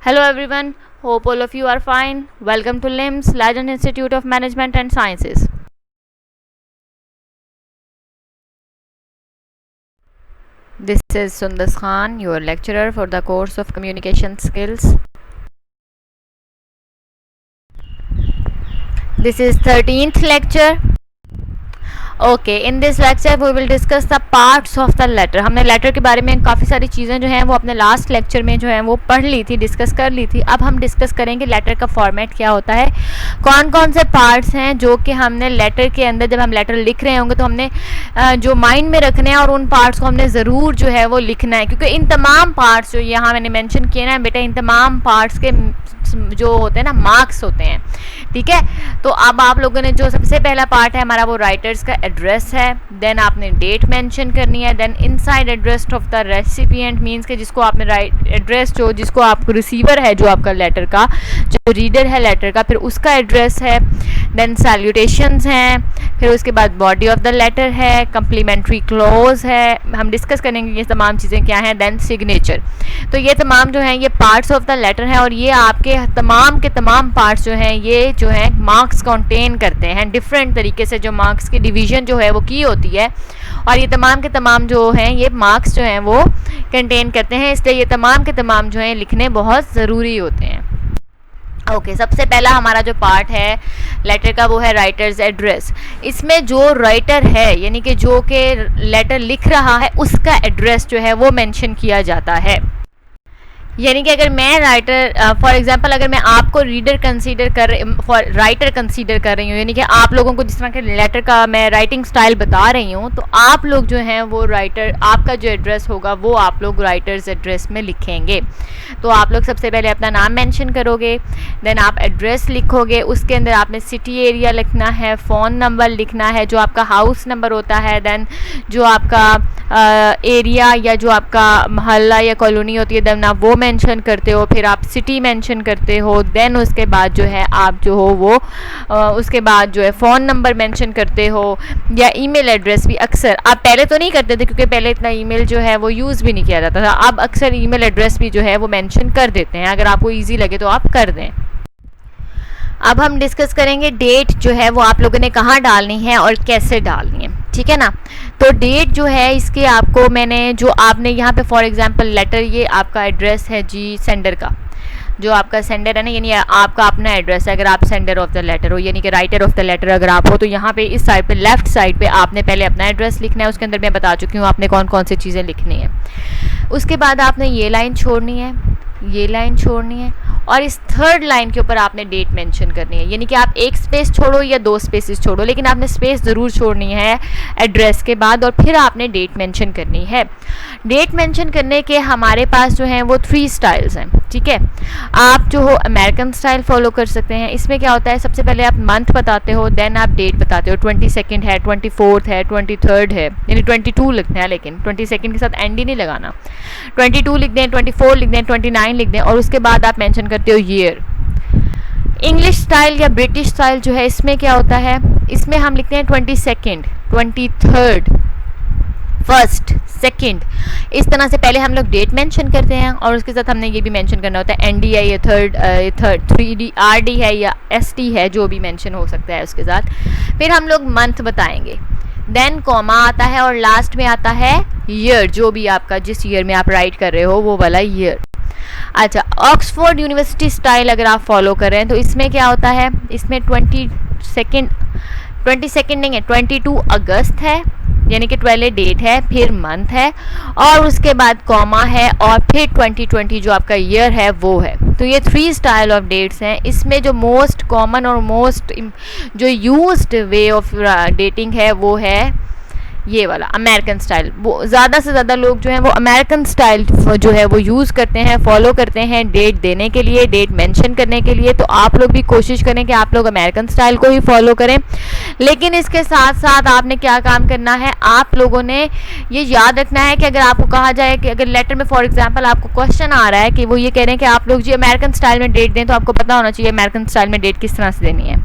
Hello everyone, hope all of you are fine. Welcome to LIMS, Leiden Institute of Management and Sciences. This is Sundas Khan, your lecturer for the course of Communication Skills. This is 13th lecture. Okay, in this lecture we will discuss the parts of the letter. हमने letter के बारे में काफ़ी सारी चीज़ें जो हैं वो अपने लास्ट लेक्चर में जो है वो पढ़ ली थी, डिस्कस कर ली थी. अब हम डिस्कस करेंगे लेटर का फॉर्मेट क्या होता है, कौन कौन से पार्ट्स हैं जो कि हमने लेटर के अंदर जब हम लेटर लिख रहे होंगे तो हमने जो माइंड में रखने हैं और उन पार्ट्स को हमने ज़रूर जो है वो लिखना है, क्योंकि इन तमाम पार्ट्स जो यहाँ मैंने मेंशन किए ना बेटा, इन तमाम पार्ट्स के जो होते हैं ना मार्क्स होते हैं. ठीक है, तो अब आप लोगों ने जो सबसे पहला पार्ट है हमारा वो राइटर्स का एड्रेस है. देन आपने डेट मेंशन करनी है. Then inside address of the recipient means के जिसको आपने एड्रेस जो जिसको आपको रिसीवर है जो आपका लेटर का, जो रीडर है लेटर का, फिर उसका एड्रेस है. देन सैल्यूटेशंस हैं, फिर उसके बाद बॉडी ऑफ द लेटर है, कम्प्लीमेंट्री क्लोज है, हम डिस्कस करेंगे ये तमाम चीज़ें क्या हैं. Then signature. तो ये तमाम जो हैं ये पार्ट्स ऑफ द लेटर हैं और ये आपके तमाम के तमाम पार्ट्स जो हैं ये जो है मार्क्स कंटेन करते हैं. डिफरेंट तरीके से जो मार्क्स की डिवीज़न जो है वो की होती है और ये तमाम के तमाम जो हैं ये मार्क्स जो हैं वो कंटेन करते हैं, इसलिए ये तमाम के तमाम जो हैं लिखने बहुत ज़रूरी होते हैं. ओके, सबसे पहला हमारा जो पार्ट है लेटर का वो है राइटर्स एड्रेस. इसमें जो राइटर है यानी कि जो कि लेटर लिख रहा है उसका एड्रेस जो है वो मेंशन किया जाता है. यानी कि अगर मैं राइटर फॉर एग्जांपल अगर मैं आपको रीडर कंसीडर कर राइटर कंसीडर कर रही हूँ, यानी कि आप लोगों को जिस तरह के लेटर का मैं राइटिंग स्टाइल बता रही हूँ, तो आप लोग जो हैं वो राइटर आपका जो एड्रेस होगा वो आप लोग राइटर्स एड्रेस में लिखेंगे. तो आप लोग सबसे पहले अपना नाम मेंशन करोगे, देन आप एड्रेस लिखोगे, उसके अंदर आपने सिटी एरिया लिखना है, फ़ोन नंबर लिखना है, जो आपका हाउस नंबर होता है, देन जो आपका एरिया या जो आपका मोहल्ला या कॉलोनी होती है देन आप वो मेंशन करते हो, फिर आप सिटी मेंशन करते हो. देन उसके बाद जो है आप जो हो वो उसके बाद जो है फ़ोन नंबर मेंशन करते हो या ईमेल एड्रेस भी. अक्सर आप पहले तो नहीं करते थे क्योंकि पहले इतना ईमेल जो है वो यूज़ भी नहीं किया जाता था. अब अक्सर ईमेल एड्रेस भी जो है वो मेंशन कर देते हैं, अगर आपको ईजी लगे तो आप कर दें. अब हम डिस्कस करेंगे डेट जो है वो आप लोगों ने कहाँ डालनी है और कैसे डालनी है. ठीक है ना, तो डेट जो है इसके आपको मैंने जो आपने यहाँ पे फॉर एग्जांपल लेटर ये आपका एड्रेस है जी सेंडर का, जो आपका सेंडर है ना, यानी आपका अपना एड्रेस है. अगर आप सेंडर ऑफ द लेटर हो यानी कि राइटर ऑफ द लेटर अगर आप हो तो यहाँ पे इस साइड पे लेफ्ट साइड पे आपने पहले अपना एड्रेस लिखना है. उसके अंदर मैं बता चुकी हूँ आपने कौन कौन सी चीज़ें लिखनी है. उसके बाद आपने ये लाइन छोड़नी है, ये लाइन छोड़नी है और इस थर्ड लाइन के ऊपर आपने डेट मेंशन करनी है. यानी कि आप एक स्पेस छोड़ो या दो स्पेसेस छोड़ो, लेकिन आपने स्पेस ज़रूर छोड़नी है एड्रेस के बाद और फिर आपने डेट मेंशन करनी है. डेट मेंशन करने के हमारे पास जो हैं वो 3 स्टाइल्स हैं. ठीक है, आप जो हो अमेरिकन स्टाइल फॉलो कर सकते हैं. इसमें क्या होता है, सबसे पहले आप मंथ बताते हो, देन आप डेट बताते हो. 22 है, 24 है, 23 है, यानी 22 लिखना है, लेकिन 22 के साथ एंड ही नहीं लगाना. 22 लिख दें, 24 लिख दें, 29 लिख दें और उसके बाद आप मेंशन करते हो ईयर. इंग्लिश स्टाइल या ब्रिटिश स्टाइल जो है इसमें क्या होता है, इसमें हम लिखते हैं 22, 23, फर्स्ट, सेकंड. इस तरह से पहले हम लोग डेट मेंशन करते हैं और उसके साथ हमने ये भी मेंशन करना होता है एनडी है या थर्ड 3D RD है या ST है, जो भी मेंशन हो सकता है उसके साथ. फिर हम लोग मंथ बताएंगे, देन कॉमा आता है और लास्ट में आता है ईयर, जो भी आपका जिस ईयर में आप राइट कर रहे हो वो वाला ईयर. अच्छा, ऑक्सफोर्ड यूनिवर्सिटी स्टाइल अगर आप फॉलो कर रहे हैं तो इसमें क्या होता है, इसमें 22 नहीं है, 22 अगस्त है यानी कि 12 डेट है, फिर मंथ है और उसके बाद कॉमा है और फिर 2020 जो आपका ईयर है वो है. तो ये 3 स्टाइल ऑफ डेट्स हैं. इसमें जो मोस्ट कॉमन और मोस्ट जो यूज्ड वे ऑफ डेटिंग है वो है ये वाला अमेरिकन स्टाइल. वो ज़्यादा से ज़्यादा लोग जो हैं वो अमेरिकन स्टाइल जो है वो यूज़ करते हैं, फॉलो करते हैं डेट देने के लिए, डेट मेंशन करने के लिए. तो आप लोग भी कोशिश करें कि आप लोग अमेरिकन स्टाइल को ही फॉलो करें. लेकिन इसके साथ साथ आपने क्या काम करना है, आप लोगों ने ये याद रखना है कि अगर आपको कहा जाए कि अगर लेटर में फॉर एग्जाम्पल आपको क्वेश्चन आ रहा है कि वो ये कह रहे हैं कि आप लोग जी अमेरिकन स्टाइल में डेट दें, तो आपको पता होना चाहिए अमेरिकन स्टाइल में डेट किस तरह से देनी है,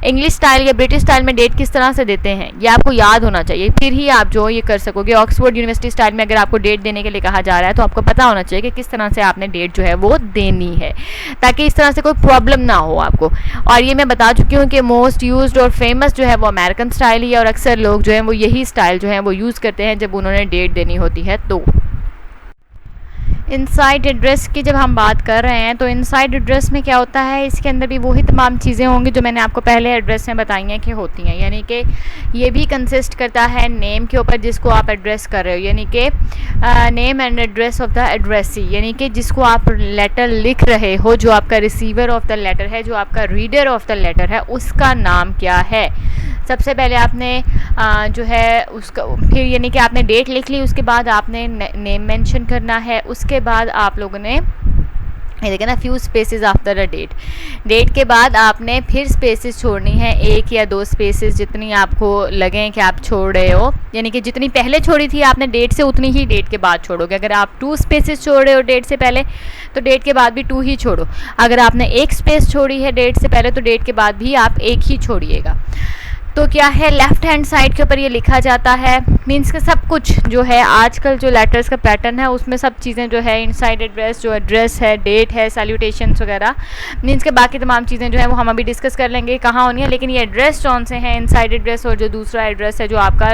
इंग्लिश स्टाइल या ब्रिटिश स्टाइल में डेट किस तरह से देते हैं, ये आपको याद होना चाहिए. फिर ही ही आप जो ये कर सकोगे। ऑक्सफोर्ड यूनिवर्सिटी स्टाइल में अगर आपको डेट देने के लिए कहा जा रहा है तो आपको पता होना चाहिए कि किस तरह से आपने डेट जो है वो देनी है, ताकि इस तरह से कोई प्रॉब्लम ना हो आपको। और ये मैं बता चुकी हूँ कि मोस्ट यूज्ड और फेमस जो है वो अमेरिकन स्टाइल ही है, और अक्सर लोग जो है वो यही स्टाइल जो है वो यूज़ करते हैं जब उन्होंने डेट देनी होती है। तो इनसाइड एड्रेस की जब हम बात कर रहे हैं तो इनसाइड एड्रेस में क्या होता है, इसके अंदर भी वही तमाम चीज़ें होंगी जो मैंने आपको पहले एड्रेस में बताई हैं कि होती हैं। यानी कि ये भी कंसिस्ट करता है नेम के ऊपर जिसको आप एड्रेस कर रहे हो, यानी कि name and address of the addressee, यानी कि जिसको आप लेटर लिख रहे हो, जो आपका रिसीवर ऑफ द लेटर है, जो आपका रीडर ऑफ द लेटर है, उसका नाम क्या है। सबसे पहले आपने जो है उसका फिर यानी कि आपने डेट लिख ली, उसके बाद आपने नेम मेंशन करना है, उसके बाद आप लोगों ने ये देखें ना few spaces after a date के बाद आपने फिर स्पेसेस छोड़नी है, 1 या 2 स्पेसेस जितनी आपको लगें कि आप छोड़ रहे हो, यानी कि जितनी पहले छोड़ी थी आपने डेट से उतनी ही डेट के बाद छोड़ोगे। अगर आप 2 स्पेसेस छोड़ रहे हो डेट से पहले तो डेट के बाद भी 2 ही छोड़ो। अगर आपने 1 स्पेस छोड़ी है डेट से पहले तो डेट के बाद भी आप 1 ही छोड़िएगा। तो क्या है, लेफ़्ट हैंड साइड के ऊपर ये लिखा जाता है, मीन्स के सब कुछ जो है आजकल जो लेटर्स का पैटर्न है उसमें सब चीज़ें जो है इनसाइड एड्रेस, जो एड्रेस है, डेट है, सैल्यूटेशंस वगैरह, मीन्स के बाकी तमाम चीज़ें जो है वो हम अभी डिस्कस कर लेंगे कहाँ होनी है। लेकिन ये एड्रेस कौन से हैं, इनसाइड एड्रेस और जो दूसरा एड्रेस है जो आपका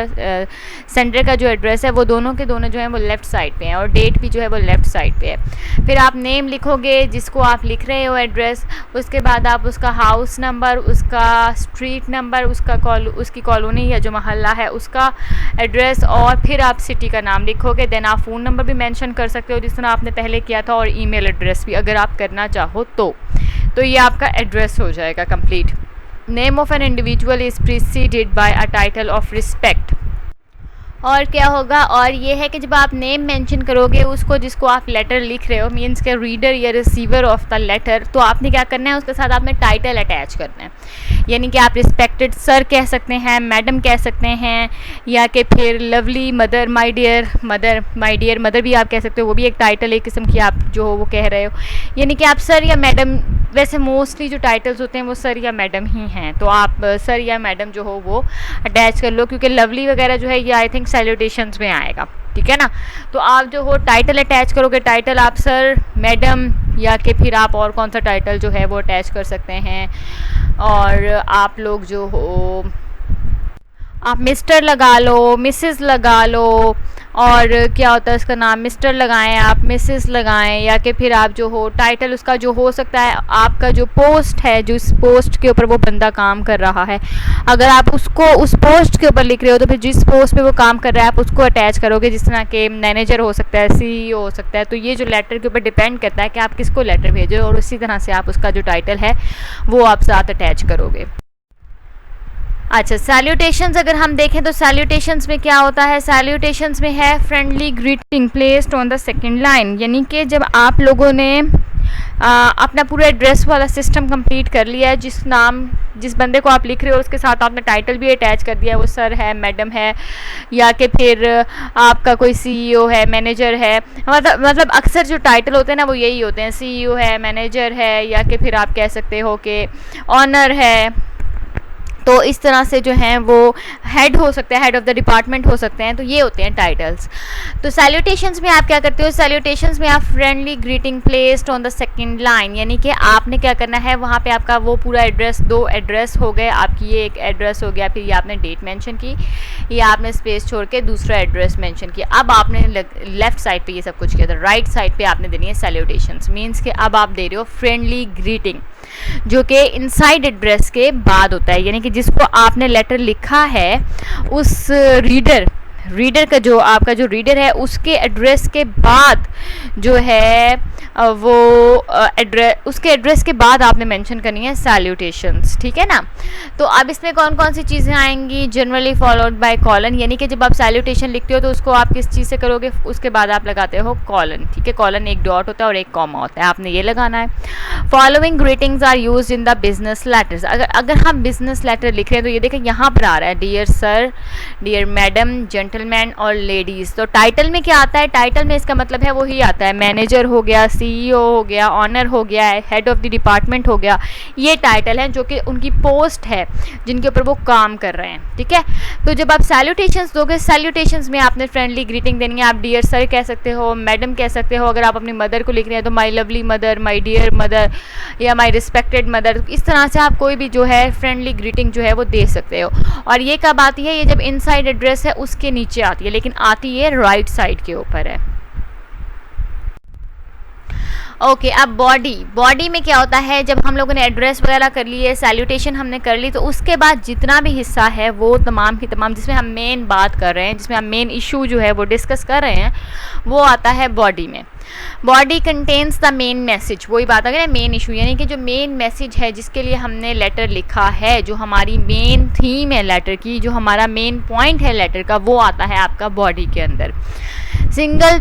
सेंटर का जो एड्रेस है, वो दोनों के दोनों जो है वो लेफ़्ट साइड पे हैं, और डेट भी जो है वो लेफ़्ट साइड पे है। फिर आप नेम लिखोगे जिसको आप लिख रहे हो एड्रेस, उसके बाद आप उसका हाउस नंबर, उसका स्ट्रीट नंबर, उसकी कॉलोनी या जो मोहल्ला है उसका एड्रेस, और फिर आप सिटी का नाम लिखोगे। देन आप फ़ोन नंबर भी मेंशन कर सकते हो जिस तरह आपने पहले किया था, और ईमेल एड्रेस भी अगर आप करना चाहो तो ये आपका एड्रेस हो जाएगा complete. Name of an individual is preceded by a title of respect. और क्या होगा, और ये है कि जब आप नेम मेंशन करोगे उसको जिसको आप लेटर लिख रहे हो, मींस के रीडर या रिसीवर ऑफ द लेटर, तो आपने क्या करना है, उसके साथ आपने टाइटल अटैच करना है। यानी कि आप रिस्पेक्टेड सर कह सकते हैं, मैडम कह सकते हैं, या कि फिर lovely mother, my dear mother भी आप कह सकते हो, वो भी एक टाइटल एक किस्म की आप जो हो वो कह रहे हो। यानी कि आप सर या मैडम, वैसे मोस्टली जो टाइटल्स होते हैं वो सर या मैडम ही हैं, तो आप सर या मैडम जो हो वो अटैच कर लो, क्योंकि लवली वगैरह जो है ये आई थिंक सैल्यूटेशंस में आएगा, ठीक है ना। तो आप जो हो टाइटल अटैच करोगे, टाइटल आप सर, मैडम, या कि फिर आप और कौन सा टाइटल जो है वो अटैच कर सकते हैं। और आप लोग जो हो आप मिस्टर लगा लो, मिसेस लगा लो, और क्या होता है उसका नाम, मिस्टर लगाएं, आप मिसेस लगाएं, या कि फिर आप जो हो टाइटल उसका जो हो सकता है आपका जो पोस्ट है, जो इस पोस्ट के ऊपर वो बंदा काम कर रहा है, अगर आप उसको उस पोस्ट के ऊपर लिख रहे हो तो फिर जिस पोस्ट पे वो काम कर रहा है आप उसको अटैच करोगे। जिस तरह के मैनेजर हो सकता है, सीईओ हो सकता है, तो ये जो लेटर के ऊपर डिपेंड करता है कि आप किसको लेटर भेजो, और उसी तरह से आप उसका जो टाइटल है वो आप साथ अटैच करोगे। अच्छा, सैल्यूटेशंस अगर हम देखें तो सैल्यूटेशंस में क्या होता है, सैल्यूटेशंस में है friendly greeting placed on the second line. यानी कि जब आप लोगों ने अपना पूरा एड्रेस वाला सिस्टम कंप्लीट कर लिया है, जिस बंदे को आप लिख रहे हो उसके साथ आपने टाइटल भी अटैच कर दिया है, वो सर है, मैडम है, या कि फिर आपका कोई सीईओ है, मैनेजर है, मतलब अक्सर जो टाइटल होते हैं ना वो यही होते हैं, सीईओ है, मैनेजर है, या कि फिर आप कह सकते हो कि ऑनर है। तो इस तरह से जो हैं वो हेड हो सकता है, हेड ऑफ़ द डिपार्टमेंट हो सकते हैं, तो ये होते हैं टाइटल्स। तो सैल्यूटेशंस में आप क्या करते हो, सैल्यूटेशंस में आप friendly greeting placed on the second line, यानी कि आपने क्या करना है, वहाँ पे आपका वो पूरा एड्रेस, 2 एड्रेस हो गए आपकी, ये एक एड्रेस हो गया, फिर ये आपने डेट मेंशन की, ये आपने स्पेस छोड़ के दूसरा एड्रेस मेंशन किया। अब आपने लेफ़्ट साइड पे ये सब कुछ किया था, राइट साइड पे आपने देनी है सैल्यूटेशंस, मीन्स कि अब आप दे रहे हो फ्रेंडली ग्रीटिंग, जो कि इनसाइड एड्रेस के बाद होता है। यानी कि जिसको आपने लेटर लिखा है उस रीडर का जो आपका जो रीडर है उसके एड्रेस के बाद जो है वो उसके एड्रेस के बाद आपने मेंशन करनी है सैल्यूटेशंस, ठीक है ना। तो अब इसमें कौन कौन सी चीज़ें आएंगी, जनरली फॉलोड बाय कॉलन, यानी कि जब आप सैल्यूटेशन लिखते हो तो उसको आप किस चीज़ से करोगे, उसके बाद आप लगाते हो कॉलन, ठीक है। कॉलन एक डॉट होता है और एक कॉमा होता है, आपने ये लगाना है। Following greetings are use in the business letters. अगर हम बिजनेस लेटर लिख रहे हैं तो ये देखें यहाँ पर आ रहा है dear sir, dear madam, gentleman और लेडीज़। तो टाइटल में क्या आता है? टाइटल में इसका मतलब है वही आता है, मैनेजर हो गया, सीईओ हो गया, ऑनर हो गया, हेड ऑफ द डिपार्टमेंट हो गया। ये टाइटल है जो कि उनकी पोस्ट है जिनके ऊपर वो काम कर रहे हैं, ठीक है। तो जब आप सैल्यूटेशंस दोगे, सैल्यूटेशंस में आपने फ्रेंडली ग्रीटिंग देनी है। आप डियर सर कह सकते हो, मैडम कह सकते हो। अगर आप अपनी मदर को लिख रहे हैं तो my lovely mother, my dear mother या माई रिस्पेक्टेड मदर। इस तरह से आप कोई भी जो है फ्रेंडली ग्रीटिंग जो है वो दे सकते हो। और ये कब आती है? ये जब इनसाइड एड्रेस है उसके नीचे आती है, लेकिन आती है राइट साइड के ऊपर है। ओके, अब बॉडी में क्या होता है? जब हम लोगों ने एड्रेस वगैरह कर लिए, सैल्यूटेशन हमने कर ली, तो उसके बाद जितना भी हिस्सा है वो तमाम की तमाम जिसमें हम मेन बात कर रहे हैं, जिसमें हम मेन इशू जो है वो डिस्कस कर रहे हैं, वो आता है बॉडी में। Body contains the main message. वही बात अगर मेन इशू, यानी कि जो मेन मैसेज है जिसके लिए हमने लेटर लिखा है, जो हमारी मेन थीम है लेटर की, जो हमारा मेन पॉइंट है लेटर का, वो आता है आपका बॉडी के अंदर। सिंगल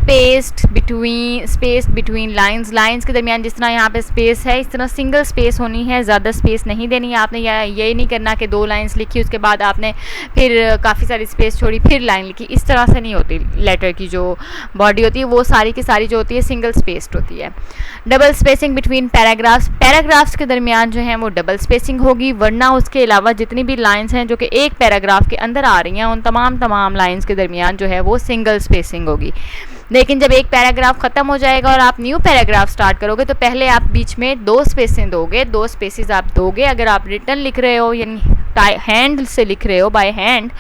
स्पेस बिटवीन लाइंस के दरमियान जिस तरह यहाँ पे स्पेस है, इस तरह सिंगल स्पेस होनी है, ज़्यादा स्पेस नहीं देनी है आपने। या ये नहीं करना कि 2 लाइंस लिखी उसके बाद आपने फिर काफ़ी सारी स्पेस छोड़ी फिर लाइन लिखी, इस तरह से नहीं होती। लेटर की जो बॉडी होती है वो सारी की सारी जो होती है सिंगल स्पेस्ड होती है। डबल स्पेसिंग बिटवीन पैराग्राफ्स के दरमियान जो है वो डबल स्पेसिंग होगी, वरना उसके अलावा जितनी भी लाइन्स हैं जो कि एक पैराग्राफ के अंदर आ रही हैं, उन तमाम लाइन्स के दरमियान जो है वो सिंगल स्पेसिंग होगी। लेकिन जब एक पैराग्राफ ख़त्म हो जाएगा और आप न्यू पैराग्राफ स्टार्ट करोगे तो पहले आप बीच में 2 स्पेसेस दोगे, 2 स्पेसेस आप दोगे। अगर आप रिटन लिख रहे हो यानी हैंड से लिख रहे हो बाय हैंड,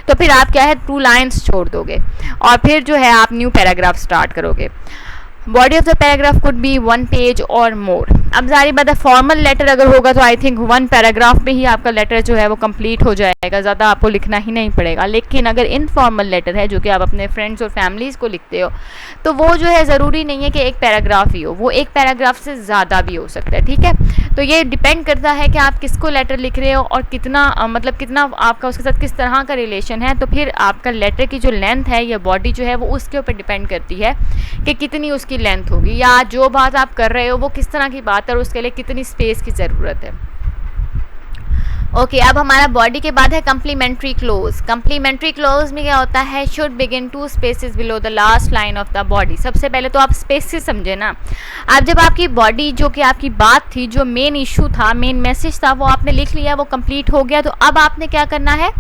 तो फिर आप क्या है 2 लाइन्स छोड़ दोगे और फिर जो है आप न्यू पैराग्राफ स्टार्ट करोगे। Body of the paragraph could be 1 page और मोर। अब जारी बात है फॉर्मल लेटर अगर होगा तो आई थिंक 1 पैराग्राफ में ही आपका लेटर जो है वो कंप्लीट हो जाएगा, ज़्यादा आपको लिखना ही नहीं पड़ेगा। लेकिन अगर इनफॉर्मल लेटर है जो कि आप अपने फ्रेंड्स और फैमिलीज़ को लिखते हो, तो वो जो है ज़रूरी नहीं है कि 1 पैराग्राफ ही हो, वो 1 पैराग्राफ से ज़्यादा भी हो सकता है, ठीक है। तो ये डिपेंड करता है कि आप किसको लेटर लिख रहे हो और कितना मतलब कितना आपका उसके साथ किस तरह का रिलेशन है। तो फिर आपका लेटर की जो लेंथ है या बॉडी जो है वो उसके ऊपर डिपेंड करती है कि कितनी उसकी लेंथ होगी, या जो बात आप कर रहे हो वो किस तरह की बात है और उसके लिए कितनी स्पेस की ज़रूरत है। ओके, अब हमारा बॉडी के बाद है कम्प्लीमेंट्री क्लोज। कम्प्लीमेंट्री क्लोज में क्या होता है? Should begin 2 spaces below the last line of the body. सबसे पहले तो आप स्पेसेस समझे ना। अब जब आपकी बॉडी जो कि आपकी बात थी, जो मेन इशू था, मेन मैसेज था, वो आपने लिख लिया, वो कंप्लीट हो गया, तो अब आपने क्या करना है?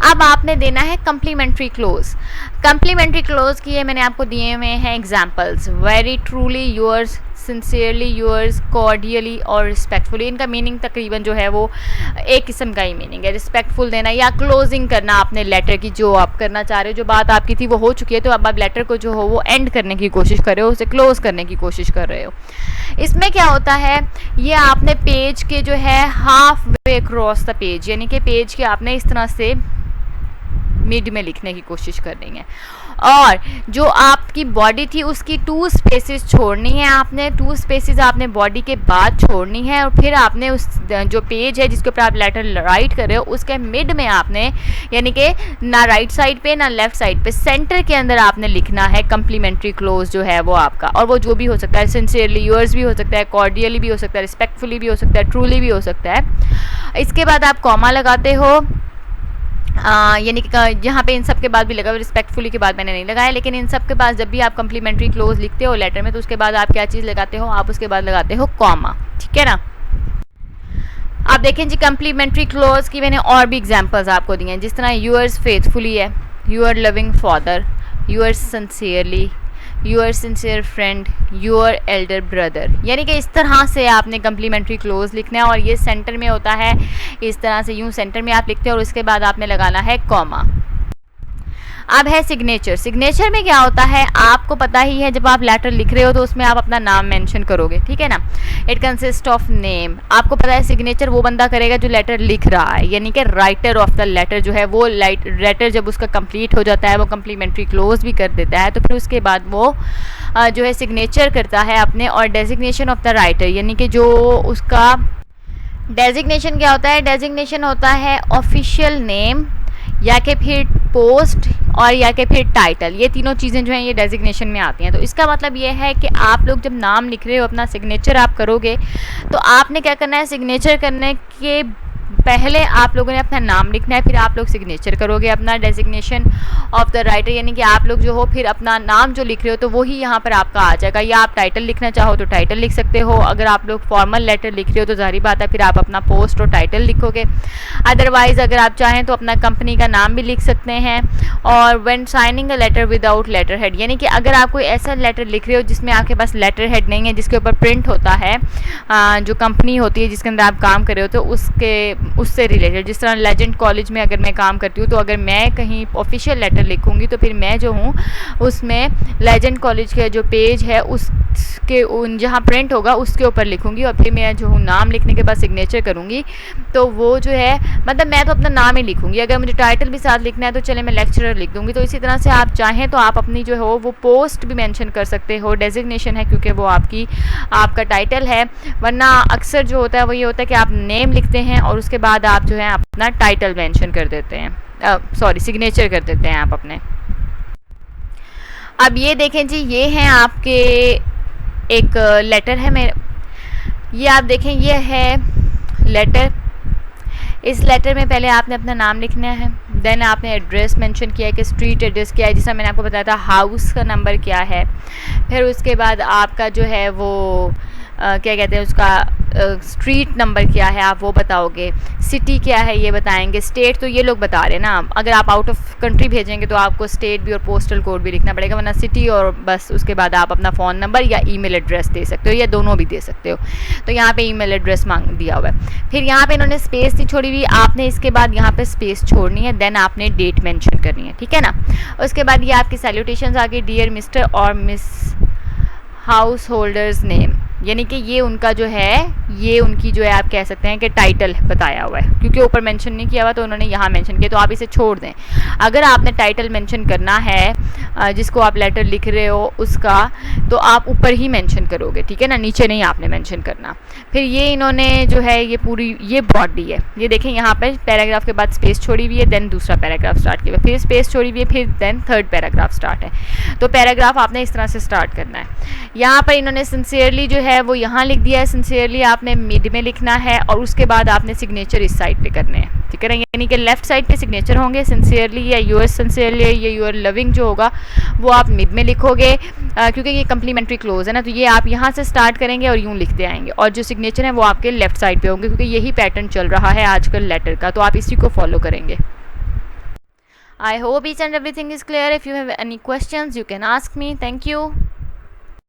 अब आपने देना है कम्प्लीमेंट्री क्लोज। कम्प्लीमेंट्री क्लोज की ये मैंने आपको दिए हुए हैं examples. Very truly yours, sincerely yours, cordially और रिस्पेक्टफुली। इनका मीनिंग तकरीबन जो है वो एक किस्म का ही मीनिंग है। रिस्पेक्टफुल देना या क्लोजिंग करना आपने लेटर की, जो आप करना चाह रहे हो, जो बात आपकी थी वो हो चुकी है, तो अब आप लेटर को जो हो वो एंड करने की कोशिश कर रहे हो, उसे क्लोज करने की कोशिश कर रहे हो। इसमें क्या होता है? ये आपने पेज के जो है half way across the page, यानी कि पेज के आपने इस तरह से मिड में लिखने की कोशिश करनी है। और जो आपकी बॉडी थी उसकी 2 स्पेसेस छोड़नी है आपने। 2 स्पेसेस आपने बॉडी के बाद छोड़नी है और फिर आपने उस जो पेज है जिसके ऊपर आप लेटर राइट कर रहे हो उसके मिड में आपने, यानी कि ना राइट साइड पे ना लेफ्ट साइड पे, सेंटर के अंदर आपने लिखना है कम्प्लीमेंट्री क्लोज जो है वो आपका। और वो जो भी हो सकता है, सिंसियरली योर्स भी हो सकता है, कॉर्डियली भी हो सकता है, रिस्पेक्टफुली भी हो सकता है, ट्रूली भी हो सकता है। इसके बाद आप कॉमा लगाते हो, यानी कि यहाँ पे इन सब के बाद भी लगा, रिस्पेक्टफुली के बाद मैंने नहीं लगाया, लेकिन इन सब के पास जब भी आप कम्प्लीमेंट्री क्लोज लिखते हो लेटर में तो उसके बाद आप क्या चीज़ लगाते हो? आप उसके बाद लगाते हो कॉमा, ठीक है ना। आप देखें जी, कम्प्लीमेंट्री क्लोज की मैंने और भी एग्जांपल्स आपको दिए हैं, जिस तरह यूअर्स फेथफुली है, your loving father, your sincerely, your sincere friend, your Elder brother. यानी कि इस तरह से आपने कम्प्लीमेंट्री क्लोज लिखना है और ये सेंटर में होता है, इस तरह से यूँ सेंटर में आप लिखते हो और उसके बाद आपने लगाना है कॉमा। अब है सिग्नेचर। सिग्नेचर में क्या होता है? आपको पता ही है, जब आप लेटर लिख रहे हो तो उसमें आप अपना नाम मेंशन करोगे, ठीक है ना। It consist of name. आपको पता है सिग्नेचर वो बंदा करेगा जो लेटर लिख रहा है, यानी कि राइटर ऑफ द लेटर जो है वो लेटर जब उसका कंप्लीट हो जाता है वो कम्प्लीमेंट्री क्लोज भी कर देता है, तो फिर उसके बाद वो जो है सिग्नेचर करता है अपने। और डेजिग्नेशन ऑफ द राइटर, यानी कि जो उसका डेजिग्नेशन क्या होता है? डेजिग्नेशन होता है ऑफिशियल नेम या कि फिर पोस्ट और या कि फिर टाइटल, ये तीनों चीज़ें जो हैं ये डेजिग्नेशन में आती हैं। तो इसका मतलब ये है कि आप लोग जब नाम लिख रहे हो, अपना सिग्नेचर आप करोगे, तो आपने क्या करना है, सिग्नेचर करने के पहले आप लोगों ने अपना नाम लिखना है, फिर आप लोग सिग्नेचर करोगे अपना डेजिग्नेशन ऑफ द राइटर, यानी कि आप लोग जो हो फिर अपना नाम जो लिख रहे हो तो वही यहाँ पर आपका आ जाएगा। या आप टाइटल लिखना चाहो तो टाइटल लिख सकते हो, अगर आप लोग फॉर्मल लेटर लिख रहे हो तो ज़ाहिर बात है फिर आप अपना पोस्ट और टाइटल लिखोगे। अदरवाइज़ अगर आप चाहें तो अपना कंपनी का नाम भी लिख सकते हैं। और when signing a letter without letterhead, यानी कि अगर आप कोई ऐसा लेटर लिख रहे हो जिसमें आपके पास लेटर हेड नहीं है, जिसके ऊपर प्रिंट होता है, जो कंपनी होती है जिसके अंदर आप काम कर रहे हो तो उससे रिलेटेड, जिस तरह लेजेंड कॉलेज में अगर मैं काम करती हूँ तो अगर मैं कहीं ऑफिशियल लेटर लिखूँगी तो फिर मैं जो हूँ उसमें लेजेंड कॉलेज के जो पेज है उसके जहाँ प्रिंट होगा उसके ऊपर लिखूँगी, और फिर मैं जो हूँ नाम लिखने के बाद सिग्नेचर करूँगी। तो वो जो है मतलब मैं तो अपना नाम ही लिखूँगी। अगर मुझे टाइटल भी साथ लिखना है तो चले मैं लेक्चरर लिख दूँगी। तो इसी तरह से आप चाहें तो आप अपनी जो हो वो पोस्ट भी मेंशन कर सकते हो, डेजिग्नेशन है क्योंकि वो आपका टाइटल है। वरना अक्सर जो होता है वो ये होता है कि आप नेम लिखते हैं और उसके बाद आप जो है अपना टाइटल मेंशन कर देते हैं, सिग्नेचर कर देते हैं आप अपने। अब ये देखें जी, ये हैं आपके एक लेटर है मेरे, ये आप देखें ये है लेटर। इस लेटर में पहले आपने अपना नाम लिखना है, देन आपने एड्रेस मेंशन किया है कि स्ट्रीट एड्रेस क्या है, जिसमें मैंने आपको बताया था हाउस का नंबर क्या है। फिर उसके बाद आपका जो है वो क्या कहते हैं उसका स्ट्रीट नंबर क्या है आप वो बताओगे, सिटी क्या है ये बताएंगे, स्टेट तो ये लोग बता रहे हैं ना, अगर आप आउट ऑफ कंट्री भेजेंगे तो आपको स्टेट भी और पोस्टल कोड भी लिखना पड़ेगा, वरना सिटी और बस उसके बाद आप अपना फ़ोन नंबर या ईमेल एड्रेस दे सकते हो, या दोनों भी दे सकते हो। तो यहाँ पे ईमेल एड्रेस मांग दिया हुआ है। फिर यहाँ पे इन्होंने स्पेस नहीं छोड़ी हुई, आपने इसके बाद यहाँ पे स्पेस छोड़नी है, देन आपने डेट मेंशन करनी है, ठीक है ना। उसके बाद ये आपकी सैल्यूटेशंस आ गई, डियर मिस्टर और मिस हाउस होल्डर्स नेम, यानी कि ये उनका जो है ये उनकी जो है आप कह सकते हैं कि टाइटल बताया हुआ है, क्योंकि ऊपर मेंशन नहीं किया हुआ तो उन्होंने यहाँ मेंशन किया, तो आप इसे छोड़ दें। अगर आपने टाइटल मेंशन करना है जिसको आप लेटर लिख रहे हो उसका, तो आप ऊपर ही मेंशन करोगे, ठीक है ना, नीचे नहीं आपने मेंशन करना। फिर ये इन्होंने जो है ये पूरी ये बॉडी है, ये देखें यहाँ पर पैराग्राफ के बाद स्पेस छोड़ी हुई है, देन दूसरा पैराग्राफ स्टार्ट किया, फिर स्पेस छोड़ी हुई है, फिर देन थर्ड पैराग्राफ स्टार्ट है। तो पैराग्राफ आपने इस तरह से स्टार्ट करना है। यहाँ पर इन्होंने सिंसियरली जो है वो यहाँ लिख दिया है, सिंसियरली आपने मिड में लिखना है और उसके बाद आपने सिग्नेचर इस साइड पे करने हैं, ठीक है ना, यानी कि लेफ्ट साइड पे सिग्नेचर होंगे, सिंसियरली या यूएस सिंसियरली या यूर लविंग जो होगा वो आप मिड में लिखोगे, क्योंकि ये कम्प्लीमेंट्री क्लोज है ना, तो ये आप यहाँ से स्टार्ट करेंगे और यूँ लिखते आएंगे, और जो सिग्नेचर है वो आपके लेफ्ट साइड पे होंगे, क्योंकि यही पैटर्न चल रहा है आजकल लेटर का, तो आप इसी को फॉलो करेंगे। I hope each and everything is clear. If you have any questions, you can ask me. Thank you.